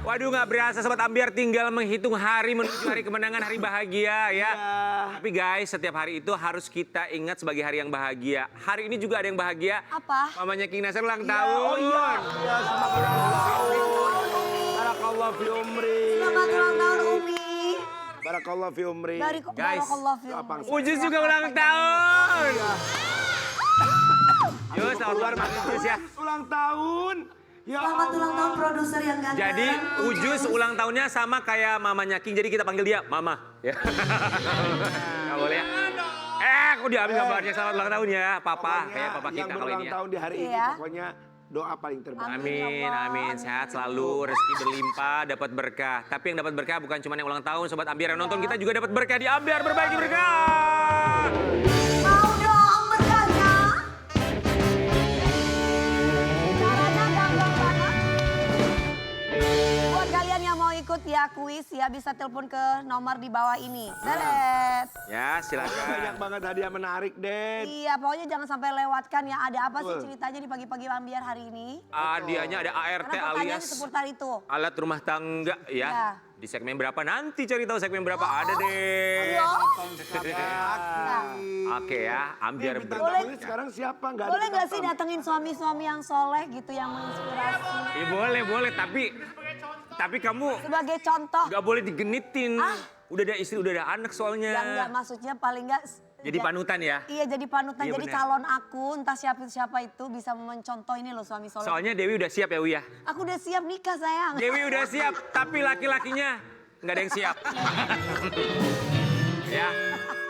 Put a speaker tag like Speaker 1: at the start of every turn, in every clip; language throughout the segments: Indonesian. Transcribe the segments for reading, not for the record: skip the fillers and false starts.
Speaker 1: Waduh, nggak berasa Sobat Ambiar tinggal menghitung hari menuju hari kemenangan, hari bahagia ya. Tapi guys, setiap hari itu harus kita ingat sebagai hari yang bahagia. Hari ini juga ada yang bahagia.
Speaker 2: Apa?
Speaker 1: Mamanya King Nasir ulang tahun.
Speaker 3: Oh iya, selamat ulang tahun. Barakallah fi umri.
Speaker 2: Selamat ulang tahun Umi.
Speaker 3: Barakallah fi umri.
Speaker 1: Guys,
Speaker 2: Barakallah fi umri.
Speaker 1: Ujus juga ulang tahun. Yuk, selamat luar Ujus ya.
Speaker 3: Ulang tahun. Ya
Speaker 2: Selamat ulang tahun produser yang ganteng.
Speaker 1: Jadi Ujus ulang tahunnya sama kayak mamanya King, jadi kita panggil dia Mama. Ya. Nggak boleh ya? Aku diambil gambarnya selamat ulang tahun ya, Papa. Kayak Papa kita
Speaker 3: yang
Speaker 1: kalau
Speaker 3: berulang
Speaker 1: ini ya.
Speaker 3: tahun di hari ini
Speaker 2: Iya.
Speaker 3: pokoknya doa paling terbaik.
Speaker 1: Amin, amin. Sehat selalu, rezeki berlimpah, dapat berkah. Tapi yang dapat berkah bukan cuma yang ulang tahun, Sobat Ambiar yang nonton kita juga dapat berkah di Ambiar Berbagi Berkah.
Speaker 2: Mau dong berkahnya? Caranya gampang banget. Buat kalian yang mau ikut ya kuis ya bisa telepon ke nomor di bawah ini. Dedet.
Speaker 1: Ya, silakan.
Speaker 3: Banyak banget hadiah menarik, Den.
Speaker 2: Iya, pokoknya jangan sampai lewatkan ya. Ada apa sih
Speaker 3: Betul.
Speaker 2: ceritanya di pagi-pagi Ambiar hari ini?
Speaker 1: Hadiahnya ada ART
Speaker 2: Karena pertanyaannya
Speaker 1: alias
Speaker 2: seputar itu.
Speaker 1: alat rumah tangga ya.
Speaker 2: Ya.
Speaker 1: Di segmen berapa nanti cari tahu segmen berapa ada deh.
Speaker 2: Ayo.
Speaker 3: Nah,
Speaker 1: Oke ya, Ambiar
Speaker 3: bintang
Speaker 1: Berkah.
Speaker 3: tamunya sekarang siapa? Nggak ada
Speaker 2: Boleh nggak
Speaker 3: bintang
Speaker 2: sih
Speaker 3: tamu.
Speaker 2: datengin suami-suami yang soleh gitu yang menginspirasi?
Speaker 1: Ya, boleh, boleh. Tapi kamu
Speaker 2: Sebagai contoh.
Speaker 1: nggak boleh digenitin.
Speaker 2: Ah.
Speaker 1: Udah ada istri, udah ada anak soalnya.
Speaker 2: Ya enggak, maksudnya paling enggak.
Speaker 1: Jadi panutan ya.
Speaker 2: Iya, jadi panutan.
Speaker 1: Iya,
Speaker 2: Jadi
Speaker 1: benar.
Speaker 2: calon aku, entah siapa itu bisa mencontoh ini loh suami soleh.
Speaker 1: Soalnya Dewi udah siap ya, Uya.
Speaker 2: Aku udah siap nikah sayang.
Speaker 1: Dewi udah siap, tapi laki-lakinya nggak ada yang siap. Ya,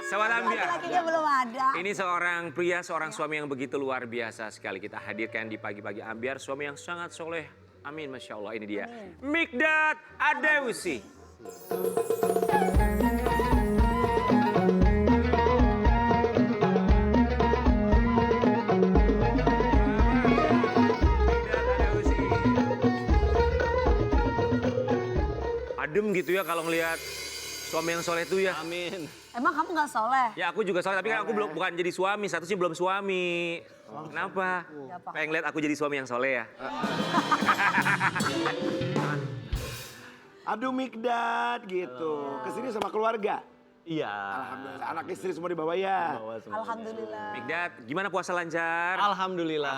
Speaker 1: Sobat Ambiar.
Speaker 2: Laki-lakinya belum ada.
Speaker 1: Ini seorang pria, seorang suami yang begitu luar biasa sekali. Kita hadirkan di pagi-pagi Ambiar, suami yang sangat soleh. Amin, Masya Allah, ini dia. Mikdad Adewsi. Adem gitu ya kalau ngelihat suami yang soleh itu ya.
Speaker 4: Amin.
Speaker 2: Emang kamu nggak soleh?
Speaker 1: Ya aku juga soleh, tapi kan aku belum bukan jadi suami, statusnya belum suami. Kenapa?
Speaker 2: apa-apa.
Speaker 1: Pengen lihat aku jadi suami yang soleh ya?
Speaker 3: Aduh Mikdad gitu. Kesini sama keluarga.
Speaker 4: Iya.
Speaker 3: Alhamdulillah. Anak istri semua dibawa ya.
Speaker 2: Alhamdulillah.
Speaker 1: Mikdad, gimana puasa lancar?
Speaker 4: Alhamdulillah.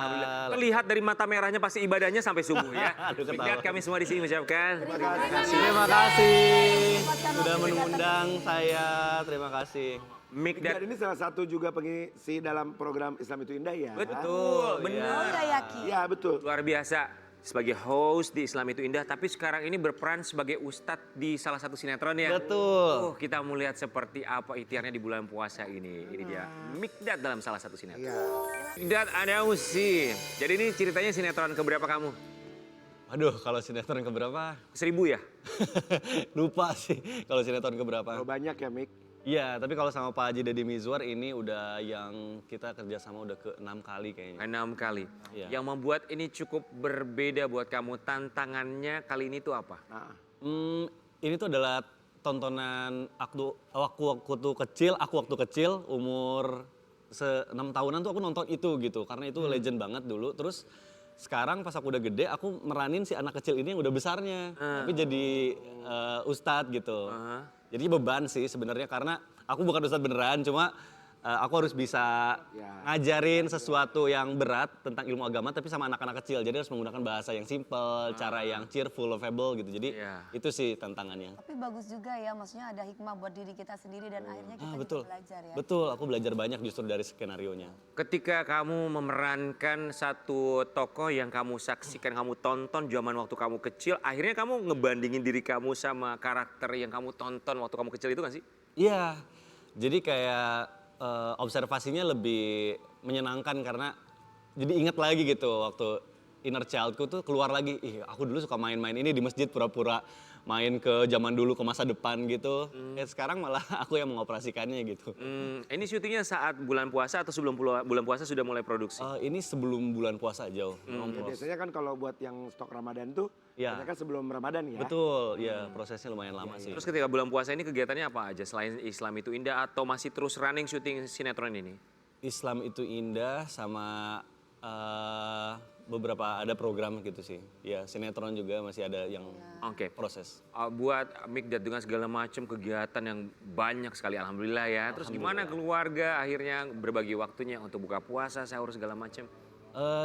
Speaker 1: Terlihat dari mata merahnya pasti ibadahnya sampai subuh ya.
Speaker 4: Aduh, ketawa.
Speaker 1: Mikdad, kami semua di sini mengucapkan.
Speaker 4: Terima kasih sudah mengundang saya. Terima kasih.
Speaker 1: Mikdad,
Speaker 3: Dan ini salah satu juga pengisi dalam program Islam Itu Indah ya.
Speaker 1: betul,
Speaker 2: Oh
Speaker 1: benar.
Speaker 2: iya yakin.
Speaker 3: Iya betul.
Speaker 1: Luar biasa. Sebagai host di Islam Itu Indah, tapi sekarang ini berperan sebagai ustadz di salah satu sinetron ya.
Speaker 4: Betul.
Speaker 1: Kita mau lihat seperti apa ikhtiarnya di bulan puasa ini. Ini dia, Mikdad dalam salah satu sinetron.
Speaker 3: Iya.
Speaker 1: Mikdad Adewsi. Jadi ini ceritanya sinetron keberapa kamu?
Speaker 4: Aduh, kalau sinetron keberapa?
Speaker 1: 1000 ya?
Speaker 4: Lupa sih kalau sinetron keberapa.
Speaker 3: Oh, banyak ya Mik.
Speaker 4: Iya, tapi kalau sama Pak Haji Deddy Mizwar ini udah yang kita kerjasama udah ke 6 kali kayaknya.
Speaker 1: 6 kali.
Speaker 4: Iya.
Speaker 1: Yang membuat ini cukup berbeda buat kamu. Tantangannya kali ini tuh apa?
Speaker 3: Nah,
Speaker 4: Ini tuh adalah tontonan aku waktu kecil umur 6 tahunan tuh aku nonton itu gitu. Karena itu legend banget dulu. Terus sekarang pas aku udah gede aku meranin si anak kecil ini yang udah besarnya. Tapi jadi ustadz gitu. Jadi beban sih sebenarnya karena aku bukan ustadz beneran, cuma aku harus bisa ngajarin sesuatu yang berat tentang ilmu agama tapi sama anak-anak kecil. Jadi harus menggunakan bahasa yang simple, cara yang cheerful, lovable gitu. Jadi itu sih tantangannya.
Speaker 2: Tapi bagus juga ya, maksudnya ada hikmah buat diri kita sendiri dan akhirnya kita
Speaker 4: Betul.
Speaker 2: juga belajar ya.
Speaker 4: Betul, aku belajar banyak justru dari skenarionya.
Speaker 1: Ketika kamu memerankan satu tokoh yang kamu saksikan, kamu tonton zaman waktu kamu kecil, akhirnya kamu ngebandingin diri kamu sama karakter yang kamu tonton waktu kamu kecil itu kan sih?
Speaker 4: Iya, jadi kayak observasinya lebih menyenangkan karena jadi ingat lagi gitu waktu inner childku tuh keluar lagi. Ih, aku dulu suka main-main ini di masjid pura-pura main ke zaman dulu ke masa depan gitu. Sekarang malah aku yang mengoperasikannya gitu.
Speaker 1: Ini syutingnya saat bulan puasa atau sebelum bulan puasa sudah mulai produksi?
Speaker 4: Ini sebelum bulan puasa jauh.
Speaker 3: biasanya kan kalau buat yang stok Ramadan tuh,
Speaker 4: Iya.
Speaker 3: biasanya kan sebelum Ramadan ya.
Speaker 4: Betul, ya prosesnya lumayan lama sih.
Speaker 1: Terus ketika bulan puasa ini kegiatannya apa aja selain Islam Itu Indah atau masih terus running syuting sinetron ini?
Speaker 4: Islam Itu Indah sama Beberapa ada program gitu sih. Ya sinetron juga masih ada yang
Speaker 1: Oke.
Speaker 4: proses.
Speaker 1: Buat Mikdad dengan segala macam kegiatan yang banyak sekali alhamdulillah ya. Terus gimana keluarga akhirnya berbagi waktunya untuk buka puasa, sahur segala macam?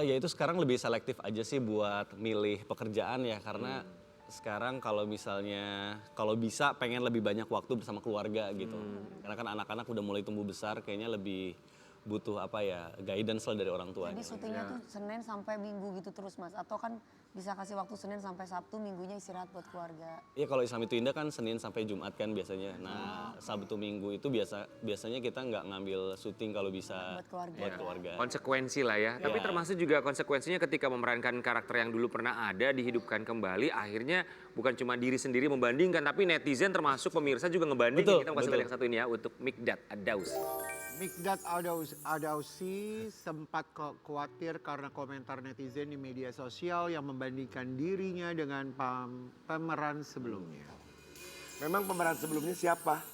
Speaker 4: Ya itu sekarang lebih selektif aja sih buat milih pekerjaan ya karena sekarang kalau misalnya kalau bisa pengen lebih banyak waktu bersama keluarga gitu. Karena kan anak-anak udah mulai tumbuh besar kayaknya lebih butuh apa ya guidance lah dari orang tuanya.
Speaker 2: Jadi syutingnya tuh Senin sampai Minggu gitu terus Mas? Atau kan bisa kasih waktu Senin sampai Sabtu, Minggunya istirahat buat keluarga?
Speaker 4: Iya kalau Islam itu indah kan Senin sampai Jumat kan biasanya. Nah Sabtu Minggu itu biasanya kita nggak ngambil syuting kalau bisa
Speaker 2: Buat keluarga.
Speaker 4: buat keluarga.
Speaker 1: Konsekuensi lah ya. Tapi termasuk juga konsekuensinya ketika memerankan karakter yang dulu pernah ada dihidupkan kembali. Akhirnya bukan cuma diri sendiri membandingkan, tapi netizen termasuk pemirsa juga ngebandingin.
Speaker 4: Betul,
Speaker 1: Kita mau kasih
Speaker 4: betul.
Speaker 1: lihat yang satu ini ya untuk Mikdad Adaus.
Speaker 3: Mikdad Adausi sempat khawatir karena komentar netizen di media sosial yang membandingkan dirinya dengan pemeran sebelumnya.
Speaker 5: Memang pemeran sebelumnya siapa?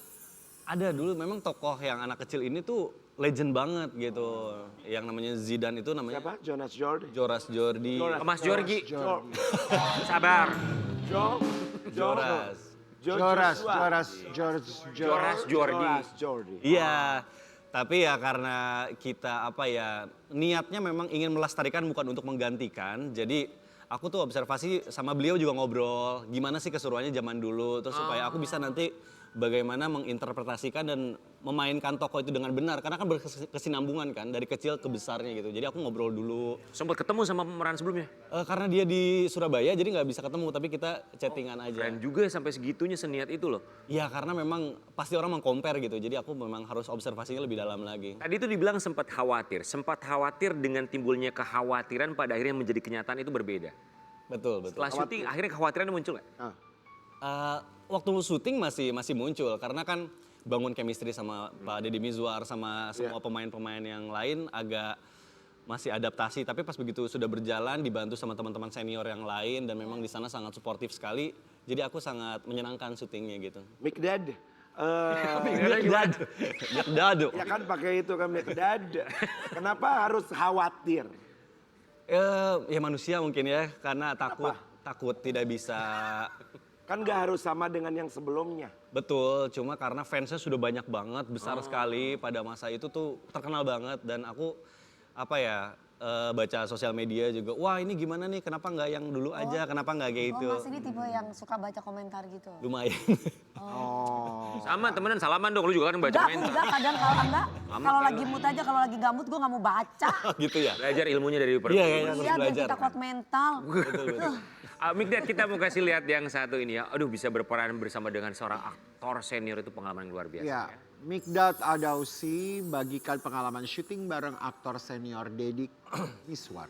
Speaker 4: Ada dulu memang tokoh yang anak kecil ini tuh legend banget gitu. Yang namanya Zidane itu namanya
Speaker 5: Siapa? Jonas Jordi.
Speaker 4: Joras Jordi.
Speaker 1: Mas Jorgi,
Speaker 5: Jo-
Speaker 1: sabar.
Speaker 5: Jo- Jo-
Speaker 4: Joras.
Speaker 5: Jo-
Speaker 3: Joras,
Speaker 5: Joshua.
Speaker 1: Joras Jordi.
Speaker 5: Jonas Jordi.
Speaker 4: Iya, tapi ya karena kita apa ya niatnya memang ingin melestarikan bukan untuk menggantikan. Jadi aku tuh observasi sama beliau juga ngobrol gimana sih keseruannya zaman dulu terus supaya aku bisa nanti bagaimana menginterpretasikan dan memainkan tokoh itu dengan benar karena kan berkesinambungan kan dari kecil ke besarnya gitu. Jadi aku ngobrol dulu.
Speaker 1: Sempat ketemu sama pemeran sebelumnya?
Speaker 4: Karena dia di Surabaya jadi nggak bisa ketemu tapi kita chattingan aja.
Speaker 1: Keren juga sampai segitunya seniat itu loh.
Speaker 4: Iya karena memang pasti orang meng-compare gitu. Jadi aku memang harus observasinya lebih dalam lagi.
Speaker 1: Tadi itu dibilang sempat khawatir dengan timbulnya kekhawatiran pada akhirnya menjadi kenyataan itu berbeda.
Speaker 4: Betul, betul.
Speaker 1: Setelah syuting akhirnya kekhawatiran muncul nggak?
Speaker 4: Waktu syuting masih muncul karena kan bangun chemistry sama Pak Deddy Mizwar sama semua pemain-pemain yang lain agak masih adaptasi tapi pas begitu sudah berjalan dibantu sama teman-teman senior yang lain dan memang di sana sangat suportif sekali jadi aku sangat menyenangkan syutingnya gitu.
Speaker 5: Mikdad.
Speaker 4: Dado.
Speaker 5: Ya kan pakai itu kan Mikdad. Kenapa harus khawatir?
Speaker 4: Ya manusia mungkin ya karena takut tidak bisa.
Speaker 5: Kan gak harus sama dengan yang sebelumnya.
Speaker 4: Betul, cuma karena fansnya sudah banyak banget, besar sekali pada masa itu tuh terkenal banget dan aku apa ya baca sosial media juga, wah ini gimana nih, kenapa nggak yang dulu aja, kenapa nggak kayak itu?
Speaker 2: Oh Mas ini tipe yang suka baca komentar gitu?
Speaker 4: Lumayan.
Speaker 1: Sama temenan salaman dong, lu juga kan baca komentar.
Speaker 2: Enggak, kadang kalau lagi mood aja, kalau lagi gabut gue gak mau baca.
Speaker 4: Gitu ya?
Speaker 1: Belajar ilmunya dari
Speaker 4: Iya, kayaknya harus
Speaker 2: Iya biar
Speaker 4: belajar.
Speaker 2: kita kuat mental.
Speaker 1: Mikdad kita mau kasih lihat yang satu ini ya. Aduh bisa berperan bersama dengan seorang aktor senior itu pengalaman yang luar biasa.
Speaker 3: Ya, Mikdad Adausi bagikan pengalaman syuting bareng aktor senior Deddy Miswar.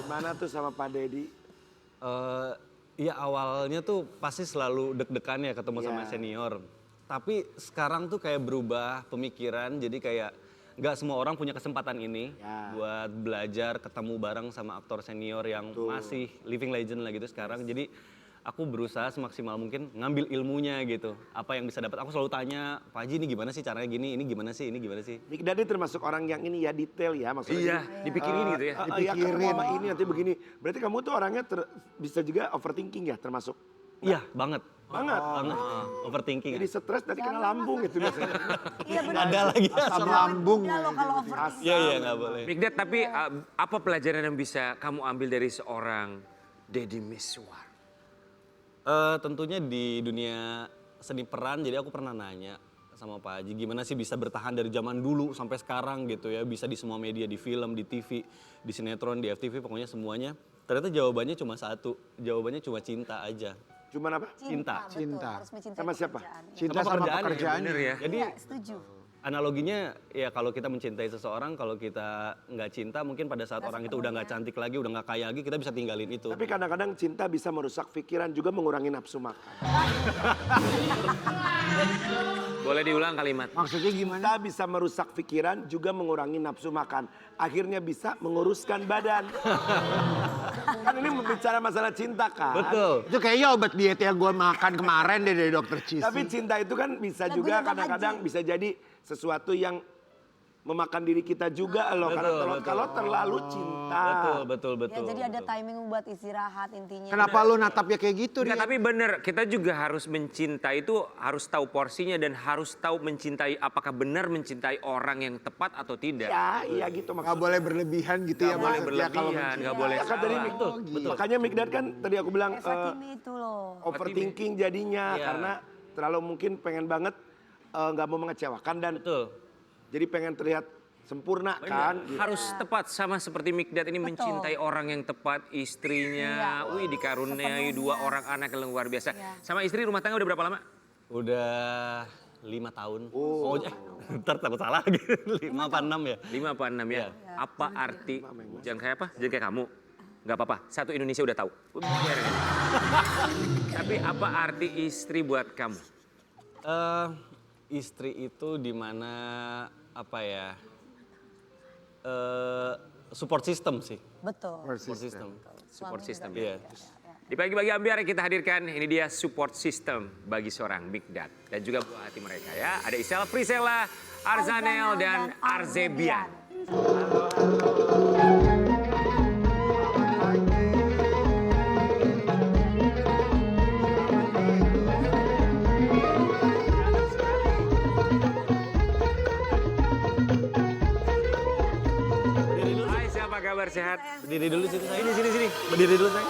Speaker 5: Gimana tuh sama Pak Deddy?
Speaker 4: Iya awalnya tuh pasti selalu deg-degan ya ketemu sama senior. Tapi sekarang tuh kayak berubah pemikiran jadi kayak nggak semua orang punya kesempatan ini buat belajar ketemu bareng sama aktor senior yang masih living legend lah gitu sekarang. Jadi aku berusaha semaksimal mungkin ngambil ilmunya gitu. Apa yang bisa dapat aku selalu tanya, Pak Haji ini gimana sih caranya gini, ini gimana sih, ini gimana sih.
Speaker 5: Mikdad ini termasuk orang yang ini ya detail ya maksudnya.
Speaker 1: Iya, dipikirin gitu ya.
Speaker 5: Ya ketemu sama ini nanti begini. Berarti kamu tuh orangnya bisa juga overthinking ya termasuk?
Speaker 4: Iya banget.
Speaker 5: Banget.
Speaker 4: Banget. Overthinking.
Speaker 5: Jadi stres nanti kena lambung gitu biasanya.
Speaker 2: Iya benar.
Speaker 4: Ada lagi.
Speaker 3: Asam lambung.
Speaker 2: Udah lo kalau overthinking.
Speaker 4: Iya nggak boleh.
Speaker 1: Mikdad tapi apa pelajaran yang bisa kamu ambil dari seorang Deddy Miswar?
Speaker 4: Tentunya di dunia seni peran, jadi aku pernah nanya sama Pak Haji, gimana sih bisa bertahan dari zaman dulu sampai sekarang gitu ya, bisa di semua media, di film, di TV, di sinetron, di FTV, pokoknya semuanya. Ternyata jawabannya cuma satu, jawabannya cuma cinta aja.
Speaker 5: Cuman apa?
Speaker 4: Cinta.
Speaker 2: Betul,
Speaker 3: Cinta.
Speaker 2: harus mencintai
Speaker 5: Sama siapa?
Speaker 2: pekerjaannya.
Speaker 3: Cinta sama
Speaker 4: pekerjaannya,
Speaker 3: pekerjaannya.
Speaker 1: Bener ya.
Speaker 4: Jadi
Speaker 2: Iya setuju.
Speaker 4: analoginya ya kalau kita mencintai seseorang, kalau kita nggak cinta mungkin pada saat orang itu udah nggak cantik lagi, udah nggak kaya lagi, kita bisa tinggalin itu.
Speaker 5: Tapi kadang-kadang cinta bisa merusak pikiran juga mengurangi nafsu makan.
Speaker 1: Boleh diulang kalimat?
Speaker 3: Maksudnya gimana?
Speaker 5: Cinta bisa merusak pikiran juga mengurangi nafsu makan. Akhirnya bisa menguruskan badan. Kan ini bicara masalah cinta kan.
Speaker 4: Betul.
Speaker 3: Itu kayaknya obat diet yang gue makan kemarin deh dari dokter Cisi.
Speaker 5: Tapi cinta itu kan bisa juga
Speaker 2: Lagunya Bang
Speaker 5: kadang-kadang
Speaker 2: Haji.
Speaker 5: bisa jadi sesuatu yang memakan diri kita juga loh. Karena kalau terlalu cinta.
Speaker 4: Betul.
Speaker 2: Ya, jadi ada timing buat istirahat intinya.
Speaker 3: Kenapa lu natapnya kayak gitu,
Speaker 1: Enggak,
Speaker 3: Rian?
Speaker 1: tapi bener, kita juga harus mencintai itu harus tahu porsinya dan harus tahu mencintai apakah benar mencintai orang yang tepat atau tidak.
Speaker 5: Ya, iya gitu
Speaker 3: Nggak
Speaker 5: maksudnya.
Speaker 3: boleh berlebihan gitu ya,
Speaker 1: Nggak boleh
Speaker 3: maksudnya kalau
Speaker 1: berlebihan,
Speaker 3: mencintai.
Speaker 1: nggak boleh
Speaker 5: Ya kan tadi
Speaker 1: salah.
Speaker 5: betul.
Speaker 3: gitu.
Speaker 5: Makanya Mikdad kan tadi aku bilang
Speaker 2: Kayak Fatime itu loh.
Speaker 5: overthinking jadinya
Speaker 4: Iya.
Speaker 5: karena terlalu mungkin pengen banget nggak mau mengecewakan dan
Speaker 4: Betul.
Speaker 5: jadi pengen terlihat sempurna kan. Gitu.
Speaker 1: Harus tepat sama seperti Mikdad ini mencintai orang yang tepat, istrinya, wih dikaruniai 2 orang anak yang luar biasa. Sama istri rumah tangga udah berapa lama?
Speaker 4: Udah 5 tahun. Oh, ntar takut salah lagi. 5 apa 6 ya?
Speaker 1: 5 apa 6 ya? Apa arti, jangan kayak apa? Jangan kayak kamu. Nggak apa-apa, satu Indonesia udah tahu. Biarin. Tapi apa arti istri buat kamu?
Speaker 4: Istri itu dimana apa ya? Support system sih.
Speaker 2: Betul.
Speaker 4: Support system.
Speaker 1: Support system.
Speaker 4: Iya.
Speaker 1: Di pagi-pagi ambiar kita hadirkan, ini dia support system bagi seorang Mikdad. Dan juga buat hati mereka ya. Ada Isel Priscilla, Arzanel, dan Arzebian. Hai, siapa kabar sehat?
Speaker 4: Berdiri dulu sini saya.
Speaker 1: Sini.
Speaker 4: Berdiri dulu saya.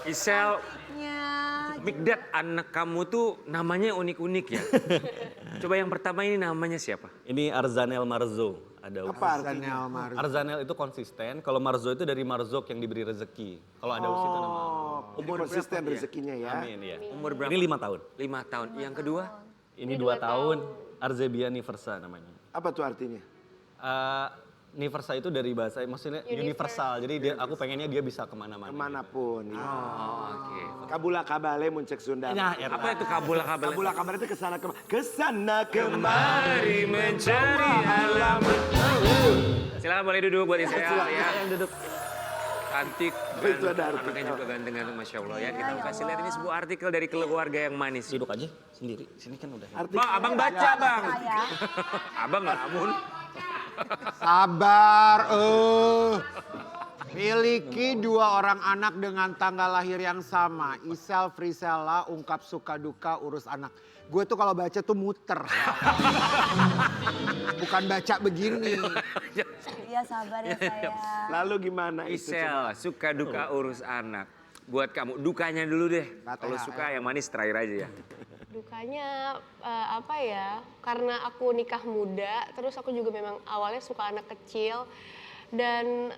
Speaker 1: Isel,
Speaker 2: Ya,
Speaker 1: Mikdad anak kamu tuh namanya unik-unik ya. Coba yang pertama ini namanya siapa?
Speaker 4: Ini Arzanel Marzo. Ada
Speaker 5: Apa artinya?
Speaker 3: Daniel Mar.
Speaker 4: Arzanel itu konsisten, kalau Marzo itu dari Marzok yang diberi rezeki. Kalau ada itu nama.
Speaker 5: Umur konsisten rezekinya ya.
Speaker 4: Amin ya.
Speaker 1: Umur berapa?
Speaker 4: Ini 5 tahun.
Speaker 1: 5 tahun. Yang kedua?
Speaker 4: Ini 2 tahun. Arzebian Niversa namanya.
Speaker 5: Apa tuh artinya?
Speaker 4: Niversa itu dari bahasa, maksudnya universal. Jadi aku pengennya dia bisa kemana-mana.
Speaker 5: Kemanapun. Ya.
Speaker 1: Oh, oke.
Speaker 5: Kabula kabale muncek Sunda.
Speaker 4: Nah, ya,
Speaker 1: Apa itu kabul-kabul?
Speaker 5: Kabula kabale itu kesana kemari.
Speaker 1: Mari mencari alamat. Silakan boleh duduk buat Isel ya.
Speaker 4: duduk.
Speaker 1: Cantik
Speaker 5: Itu
Speaker 1: dan
Speaker 5: ada artikel.
Speaker 1: anaknya juga ganteng-ganteng Masya Allah ya. Kita kasih lihat ini sebuah artikel dari keluarga yang manis.
Speaker 4: Duduk aja sendiri. Sini kan udah.
Speaker 1: Bang, abang baca bang. Abang ngelamun.
Speaker 3: Sabar, Miliki 2 orang anak dengan tanggal lahir yang sama. Isel Frisella ungkap suka duka urus anak. Gue tuh kalau baca tuh muter. Bukan baca begini.
Speaker 2: iya sabar ya saya.
Speaker 5: Lalu gimana itu?
Speaker 1: Isel, suka duka urus anak. Buat kamu, dukanya dulu deh.
Speaker 3: Kata
Speaker 1: Kalau
Speaker 3: HL.
Speaker 1: suka yang manis terakhir aja ya.
Speaker 6: Dukanya apa ya? Karena aku nikah muda, terus aku juga memang awalnya suka anak kecil. Dan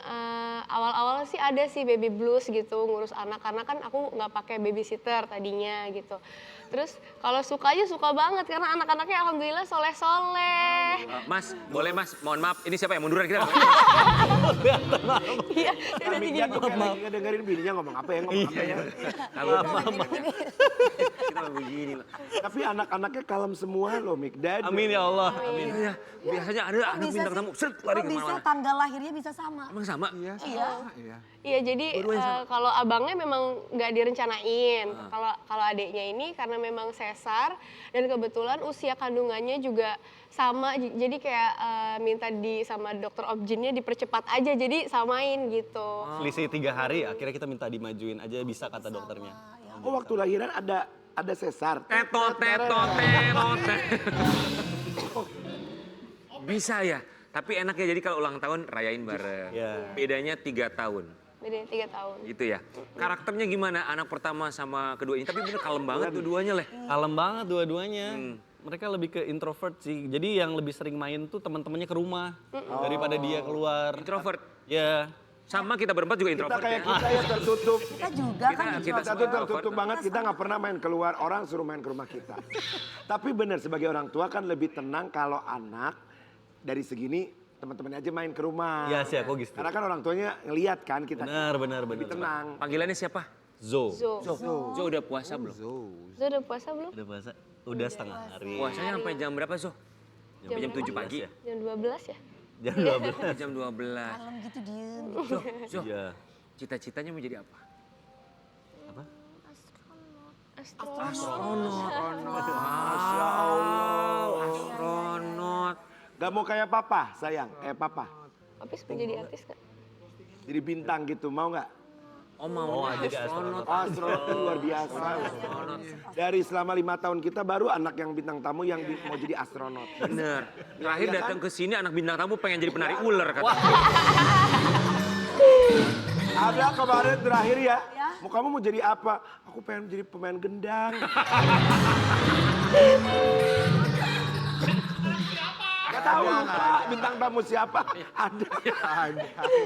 Speaker 6: awal-awal sih ada sih baby blues gitu ngurus anak karena kan aku nggak pakai babysitter tadinya gitu. Terus kalau suka aja suka banget karena anak-anaknya alhamdulillah soleh-soleh.
Speaker 1: Mas, boleh mas, mohon maaf. Ini siapa yang munduran kita?
Speaker 6: Iya,
Speaker 5: Kan Mikdad tuh kayak lagi ngedengerin bininya ngomong apa ya, ngomong apa ya.
Speaker 1: Kita begini loh.
Speaker 5: Tapi anak-anaknya kalem semua loh Mikdad.
Speaker 4: Amin ya Allah.
Speaker 1: Amin. Ya, biasanya ada anak
Speaker 2: Bisa
Speaker 1: bintang
Speaker 2: sih,
Speaker 1: tamu, set lari
Speaker 2: kok bisa
Speaker 1: kemana-mana.
Speaker 2: tanggal lahirnya bisa sama?
Speaker 1: Emang sama?
Speaker 3: Iya.
Speaker 2: Iya.
Speaker 6: Iya jadi kalau abangnya memang nggak direncanain. Kalau adiknya ini karena memang sesar dan kebetulan usia kandungannya juga sama. Jadi kayak minta sama dokter objinnya dipercepat aja. Jadi samain gitu.
Speaker 4: Selisih 3 hari, akhirnya kita minta dimajuin aja bisa kata dokternya.
Speaker 5: Oh waktu lahiran ada sesar.
Speaker 1: Tetot. Bisa ya, tapi enaknya jadi kalau ulang tahun rayain bareng.
Speaker 4: Iya.
Speaker 1: Bedanya 3 tahun.
Speaker 6: Beda 3 tahun.
Speaker 1: Gitu ya. Karakternya gimana anak pertama sama kedua ini? Tapi bener kalem banget dua-duanya leh.
Speaker 4: Kalem banget dua-duanya. Mereka lebih ke introvert sih. Jadi yang lebih sering main tuh teman-temannya ke rumah daripada dia keluar.
Speaker 1: Introvert.
Speaker 4: Ya.
Speaker 1: Sama kita berempat juga
Speaker 5: Kita
Speaker 1: introvert
Speaker 5: kayak
Speaker 1: ya.
Speaker 5: kita ya tertutup.
Speaker 2: Kita juga kan
Speaker 1: Kita
Speaker 5: Kita
Speaker 1: semua
Speaker 5: tuh
Speaker 1: introvert
Speaker 5: tertutup
Speaker 1: kok.
Speaker 5: banget, kita nggak pernah main keluar, orang suruh main ke rumah kita. Tapi benar sebagai orang tua kan lebih tenang kalau anak dari segini teman-temannya aja main ke rumah.
Speaker 4: Iya sih aku gitu.
Speaker 5: Karena kan orang tuanya ngelihat kan kita
Speaker 4: Benar.
Speaker 5: lebih tenang.
Speaker 1: Panggilannya siapa?
Speaker 4: Zo.
Speaker 1: Zo udah puasa belum?
Speaker 6: Zo udah puasa belum?
Speaker 4: Udah puasa? Udah setengah hari.
Speaker 1: Puasanya sampai jam berapa Zo? Sampai jam 7 pagi?
Speaker 4: ya?
Speaker 6: Jam 12 ya?
Speaker 4: Jam 12.
Speaker 1: Jam 12.
Speaker 2: malam gitu diem.
Speaker 1: Zo,
Speaker 4: Iya.
Speaker 1: cita-citanya mau jadi apa?
Speaker 4: Apa?
Speaker 6: Astronot.
Speaker 1: Masya Allah. Astronot.
Speaker 5: Gak Nggak mau kayak papa, sayang. Papa.
Speaker 6: Papis mau jadi artis nggak?
Speaker 5: Jadi bintang gitu, mau nggak?
Speaker 1: Oh mau
Speaker 4: jadi astronot.
Speaker 5: Oh, astronot itu luar biasa. Dari selama 5 tahun kita baru anak yang bintang tamu yang mau jadi astronot.
Speaker 1: Bener. Terakhir
Speaker 5: Iya kan?
Speaker 1: datang ke sini anak bintang tamu pengen jadi penari ular kata.
Speaker 5: Ada kemarin terakhir ya. Kamu mau jadi apa? Aku pengen jadi pemain gendang. Gak tahu lupa bintang tamu siapa. Ada.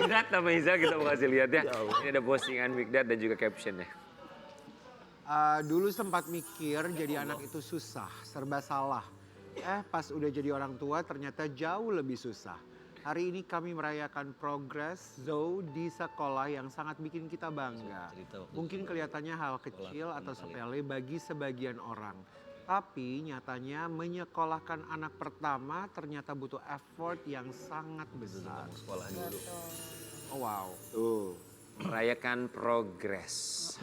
Speaker 1: Migdat sama Isel kita mau kasih lihat ya. Ini ada postingan Migdat dan juga captionnya.
Speaker 3: Dulu sempat mikir jadi anak itu susah, serba salah. Pas udah jadi orang tua ternyata jauh lebih susah. Hari ini kami merayakan progres Zoe di sekolah yang sangat bikin kita bangga. Mungkin kelihatannya hal kecil atau sepele bagi sebagian orang. Tapi nyatanya menyekolahkan anak pertama ternyata butuh effort yang sangat besar.
Speaker 4: Sekolah dulu.
Speaker 3: Oh, wow.
Speaker 5: Tuh.
Speaker 1: Merayakan progres.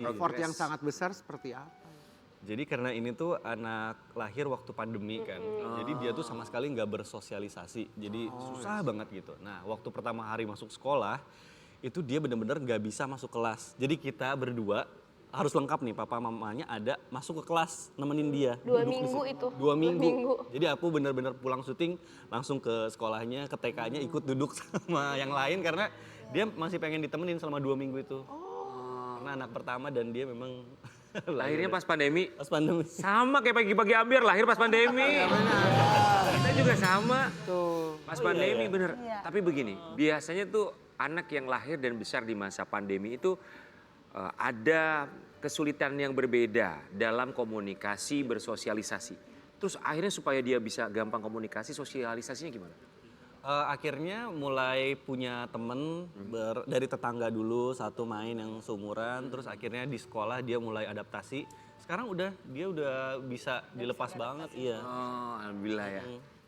Speaker 3: Effort yang sangat besar seperti apa?
Speaker 4: Jadi karena ini tuh anak lahir waktu pandemi kan, jadi dia tuh sama sekali nggak bersosialisasi, jadi susah banget gitu. Nah waktu pertama hari masuk sekolah, itu dia bener-bener nggak bisa masuk kelas. Jadi kita berdua harus lengkap nih, papa mamanya ada masuk ke kelas nemenin dia.
Speaker 6: 2
Speaker 4: duduk di
Speaker 6: minggu
Speaker 4: situ.
Speaker 6: itu.
Speaker 4: 2 minggu. Jadi aku bener-bener pulang syuting langsung ke sekolahnya, ke TK-nya ikut duduk sama yang lain karena dia masih pengen ditemenin selama 2 minggu itu. Karena anak pertama dan dia memang
Speaker 1: Lahirnya pas pandemi.
Speaker 4: pas pandemi.
Speaker 1: Sama kayak pagi-pagi Amir lahir pas pandemi. Kita juga sama. Pas pandemi bener. Tapi begini, biasanya tuh anak yang lahir dan besar di masa pandemi itu ada kesulitan yang berbeda dalam komunikasi, bersosialisasi. Terus akhirnya supaya dia bisa gampang komunikasi, sosialisasinya gimana?
Speaker 4: Akhirnya mulai punya temen dari tetangga dulu, satu main yang seumuran, terus akhirnya di sekolah dia mulai adaptasi. Sekarang dia udah bisa dilepas banget, iya.
Speaker 1: Oh, alhamdulillah ya.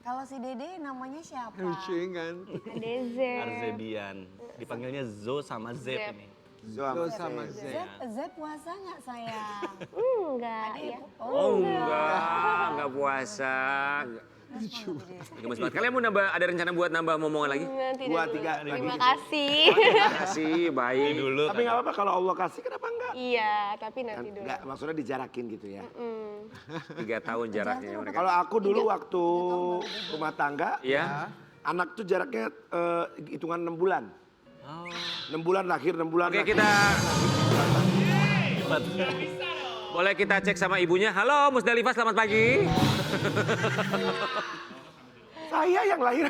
Speaker 2: Kalau si Dede namanya siapa?
Speaker 3: Lucu kan?
Speaker 6: Deze.
Speaker 4: Arzebian, dipanggilnya Zo sama Zep
Speaker 6: Zep.
Speaker 4: ini.
Speaker 3: Zo sama Z.
Speaker 2: Zep puasa nggak sayang?
Speaker 6: Enggak, ya.
Speaker 1: Oh enggak puasa.
Speaker 2: Lucu.
Speaker 1: Gemes banget. Kalian mau nambah, ada rencana buat nambah momongan lagi?
Speaker 6: Nanti
Speaker 5: Dua,
Speaker 6: dulu.
Speaker 5: 3 lagi.
Speaker 6: Terima kasih.
Speaker 1: Kasih, baik.
Speaker 4: Dulu
Speaker 5: Tapi nggak apa-apa kalau Allah kasih, kenapa enggak?
Speaker 6: Iya, tapi nanti dulu.
Speaker 5: Enggak, maksudnya dijarakin gitu ya.
Speaker 1: 3 tahun jaraknya mereka.
Speaker 5: Kalau aku dulu waktu rumah tangga,
Speaker 1: Iya.
Speaker 5: anak tuh jaraknya hitungan 6 bulan. 6 bulan lahir, 6 bulan
Speaker 1: Oke,
Speaker 5: lahir.
Speaker 1: kita boleh kita cek sama ibunya. Halo Musdalifah, selamat pagi.
Speaker 5: Saya yang lahir.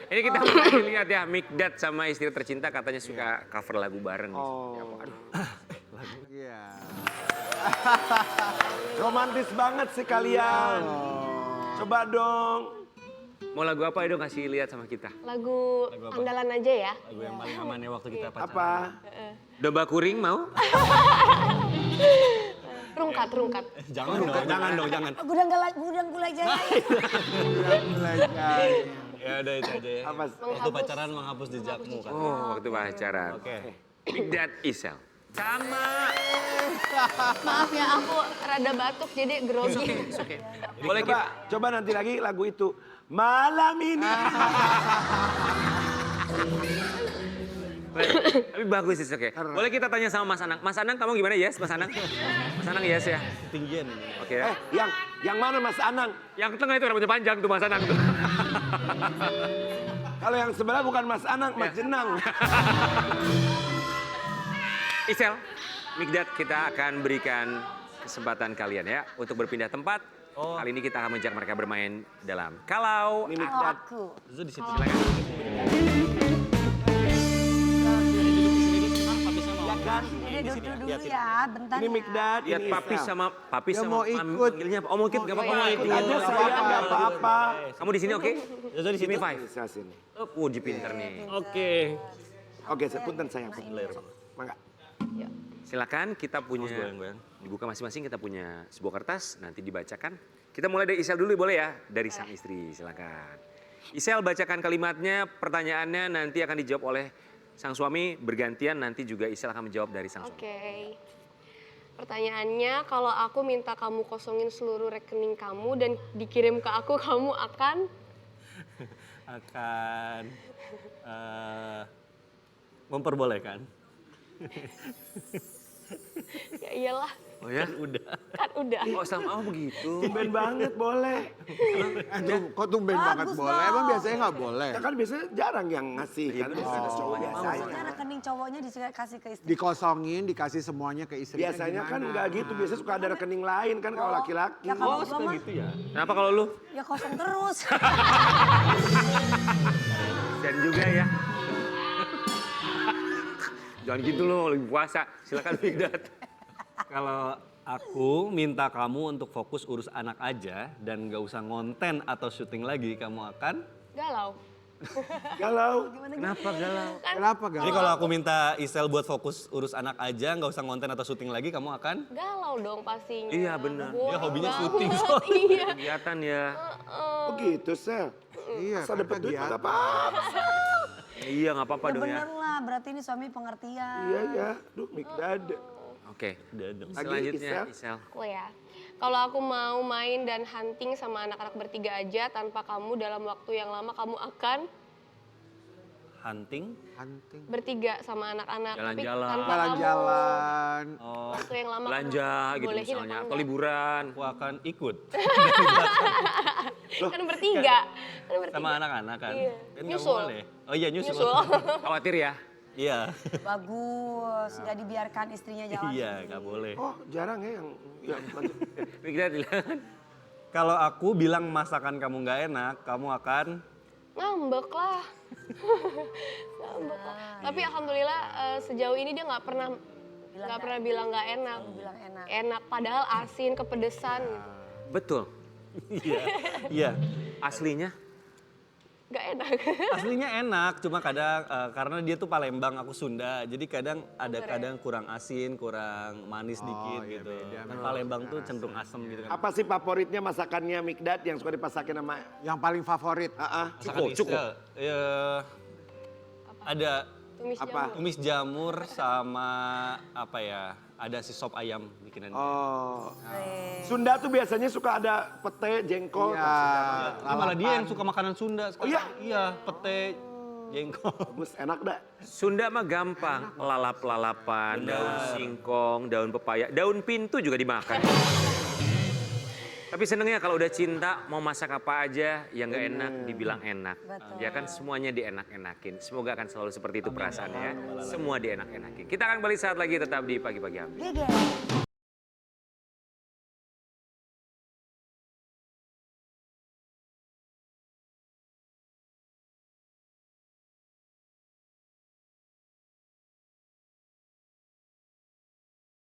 Speaker 1: Ini kita mulai lihat ya, Migdat sama istri tercinta katanya suka cover lagu bareng.
Speaker 5: Oh.
Speaker 1: Aduh.
Speaker 3: Iya.
Speaker 5: Romantis banget sih kalian. Coba dong.
Speaker 1: Mau lagu apa ya dong, kasih lihat sama kita.
Speaker 6: Lagu andalan aja ya.
Speaker 4: lagu yang paling aman ya waktu kita pacaran.
Speaker 5: Apa?
Speaker 1: Domba kuring mau?
Speaker 6: Rungkat.
Speaker 4: Jangan dong.
Speaker 2: Gudang gulai jaya.
Speaker 3: Belajar.
Speaker 4: Ya udah itu aja ya.
Speaker 5: Apa?
Speaker 4: Waktu pacaran menghapus jejakmu kan.
Speaker 1: Oh, waktu pacaran.
Speaker 4: Oke.
Speaker 1: Migdat Isel. Sama.
Speaker 6: Maaf ya, aku rada batuk jadi grogi.
Speaker 1: Oke. Boleh kita
Speaker 5: Coba nanti lagi lagu itu. Malam ini.
Speaker 1: Tapi bagus sih, oke. Boleh kita tanya sama Mas Anang. Mas Anang, kamu gimana, Yes? Mas Anang? Mas Anang, yes ya?
Speaker 4: Ketinggian ini.
Speaker 1: Oke ya.
Speaker 5: Yang mana Mas Anang?
Speaker 1: Yang tengah itu rambutnya panjang tuh Mas Anang tuh.
Speaker 5: Kalau yang sebelah bukan Mas Anang, Mas Jenang.
Speaker 1: Isel, Migdat, kita akan berikan kesempatan kalian ya untuk berpindah tempat. Kali ini kita akan mengajak mereka bermain dalam Kalau
Speaker 5: Ini
Speaker 2: Kalau
Speaker 5: Migdat.
Speaker 2: aku.
Speaker 4: Itu di situ.
Speaker 2: Dede duduk dulu ya, bentar
Speaker 5: Ini
Speaker 2: ya.
Speaker 5: Migdat,
Speaker 1: Lihat
Speaker 5: ini
Speaker 1: Papi
Speaker 5: Isel.
Speaker 1: sama Papi
Speaker 3: Dia
Speaker 1: sama
Speaker 3: mau
Speaker 1: Mami
Speaker 3: ikut.
Speaker 1: manggilnya apa? Oh, mau ikut, gak apa-apa.
Speaker 5: Ikut aja saya, nggak apa-apa.
Speaker 1: Kamu di sini oke?
Speaker 4: Zozo di situ.
Speaker 1: Sini five.
Speaker 5: Isel sini.
Speaker 1: Oh, di pinter nih.
Speaker 4: Oke.
Speaker 5: Oke, punten sayang. Mangga.
Speaker 1: Silakan, kita punya,
Speaker 4: goyang-goyang.
Speaker 1: dibuka masing-masing, kita punya sebuah kertas, nanti dibacakan. Kita mulai dari Isel dulu boleh ya? Dari sang istri, silakan. Isel bacakan kalimatnya, pertanyaannya nanti akan dijawab oleh sang suami, bergantian nanti juga Isel akan menjawab dari sang suami.
Speaker 6: Oke. Pertanyaannya, kalau aku minta kamu kosongin seluruh rekening kamu dan dikirim ke aku, kamu akan?
Speaker 4: Akan memperbolehkan.
Speaker 6: Ya iyalah,
Speaker 1: Oh ya?
Speaker 6: kan udah.
Speaker 1: Oh sama begitu.
Speaker 5: Tumben banget boleh.
Speaker 3: Kok tumben banget
Speaker 2: Bagus
Speaker 3: boleh?
Speaker 2: dong.
Speaker 3: Emang biasanya nggak boleh?
Speaker 5: Ya kan biasanya jarang yang ngasih kan. Biasanya cowok biasanya.
Speaker 2: Maksudnya rekening cowoknya dikasih ke istri.
Speaker 3: Dikosongin, dikasih semuanya ke istrinya.
Speaker 5: Biasanya kan
Speaker 3: gimana?
Speaker 5: nggak gitu, biasanya suka ada rekening lain kan kalau laki-laki.
Speaker 2: Ya kalau
Speaker 4: Oh,
Speaker 2: gua
Speaker 4: suka
Speaker 2: mah,
Speaker 4: gitu ya?
Speaker 1: Kenapa kalau lu?
Speaker 2: ya kosong terus.
Speaker 1: Dan juga ya. Jangan gitu loh, lagi puasa. Silakan Migdat.
Speaker 4: Kalau aku minta kamu untuk fokus urus anak aja dan gak usah ngonten atau syuting lagi, kamu akan?
Speaker 6: Galau.
Speaker 5: Galau.
Speaker 1: Kenapa galau?
Speaker 3: Kenapa gak?
Speaker 4: Jadi kalau aku minta Isel buat fokus urus anak aja, gak usah ngonten atau syuting lagi, kamu akan?
Speaker 6: Galau dong pastinya.
Speaker 1: Iya, benar.
Speaker 6: Boring
Speaker 4: Dia hobinya
Speaker 6: banget.
Speaker 4: syuting,
Speaker 6: Iya.
Speaker 1: Kegiatan ya.
Speaker 5: Oh gitu, Sel.
Speaker 3: Iya,
Speaker 5: Asal
Speaker 3: kan
Speaker 5: dapet duit
Speaker 3: kegiatan.
Speaker 5: nggak apa-apa.
Speaker 1: Iya nggak apa-apa
Speaker 2: Ya
Speaker 1: dong ya.
Speaker 2: bener lah, berarti ini suami pengertian.
Speaker 5: Iya ya, duh Migdad.
Speaker 1: Oke.
Speaker 4: Dadang.
Speaker 5: Lagi,
Speaker 1: Selanjutnya
Speaker 5: Isel.
Speaker 1: Isel.
Speaker 6: Aku ya. Kalau aku mau main dan hunting sama anak-anak bertiga aja tanpa kamu dalam waktu yang lama, kamu akan
Speaker 4: Hunting?
Speaker 3: Hunting.
Speaker 6: bertiga sama anak-anak. Tapi
Speaker 1: Jalan-jalan.
Speaker 6: tanpa kamu.
Speaker 3: Jalan-jalan.
Speaker 4: Oh,
Speaker 6: Waktu yang lama
Speaker 1: Belanja
Speaker 6: kamu
Speaker 1: gitu
Speaker 6: bolehin
Speaker 1: misalnya.
Speaker 6: apa
Speaker 1: Atau
Speaker 6: enggak?
Speaker 1: liburan.
Speaker 4: aku akan ikut
Speaker 6: Kan bertiga. Kan bertiga.
Speaker 4: sama anak-anak kan.
Speaker 6: Iya.
Speaker 4: Kan nggak
Speaker 6: Nyusul.
Speaker 4: boleh. Oh iya nyusul.
Speaker 6: Nyusul.
Speaker 1: Khawatir ya?
Speaker 4: Iya.
Speaker 2: Bagus, nggak dibiarkan istrinya jalan.
Speaker 4: Iya,
Speaker 2: sendiri.
Speaker 4: nggak boleh.
Speaker 5: Oh jarang ya yang
Speaker 1: Migdat bilang.
Speaker 4: Kalau aku bilang masakan kamu nggak enak, kamu akan?
Speaker 6: Ngambek lah. Ngambek lah. Tapi alhamdulillah sejauh ini dia nggak pernah bilang nggak enak.
Speaker 2: Bilang enak.
Speaker 6: Enak padahal asin, kepedesan.
Speaker 1: Betul.
Speaker 4: Iya. Iya.
Speaker 1: Aslinya?
Speaker 6: Nggak enak.
Speaker 4: Aslinya enak, cuma kadang karena dia tuh Palembang, aku Sunda, jadi kadang ada kadang kurang asin, kurang manis dikit
Speaker 3: iya,
Speaker 4: gitu.
Speaker 3: beda
Speaker 4: Kan
Speaker 3: memang
Speaker 4: Palembang tuh cenderung asem gitu kan.
Speaker 5: apa sih favoritnya masakannya Migdad yang suka dipasakin sama
Speaker 3: Yang paling favorit.
Speaker 4: Masakan
Speaker 1: cukup.
Speaker 4: Isel, ya, ada
Speaker 6: Tumis
Speaker 5: Apa?
Speaker 6: jamur.
Speaker 4: tumis jamur sama apa ya? Ada si sop ayam bikinan.
Speaker 5: Oh. Sunda tuh biasanya suka ada pete, jengkol.
Speaker 3: Iya.
Speaker 4: Ini malah dia yang suka makanan Sunda sekarang.
Speaker 5: iya?
Speaker 4: Iya, pete, jengkol.
Speaker 5: Bagus, enak dah.
Speaker 1: Sunda mah gampang. Lalap-lalapan, daun singkong, daun pepaya, daun pintu juga dimakan. Tapi senengnya kalau udah cinta mau masak apa aja yang nggak enak dibilang enak.
Speaker 2: Betul.
Speaker 1: Ya kan semuanya dienak-enakin. Semoga akan selalu seperti itu perasaannya ya. Semua dienak-enakin. Kita akan balik saat lagi tetap di pagi-pagi Ambi.
Speaker 2: Gege.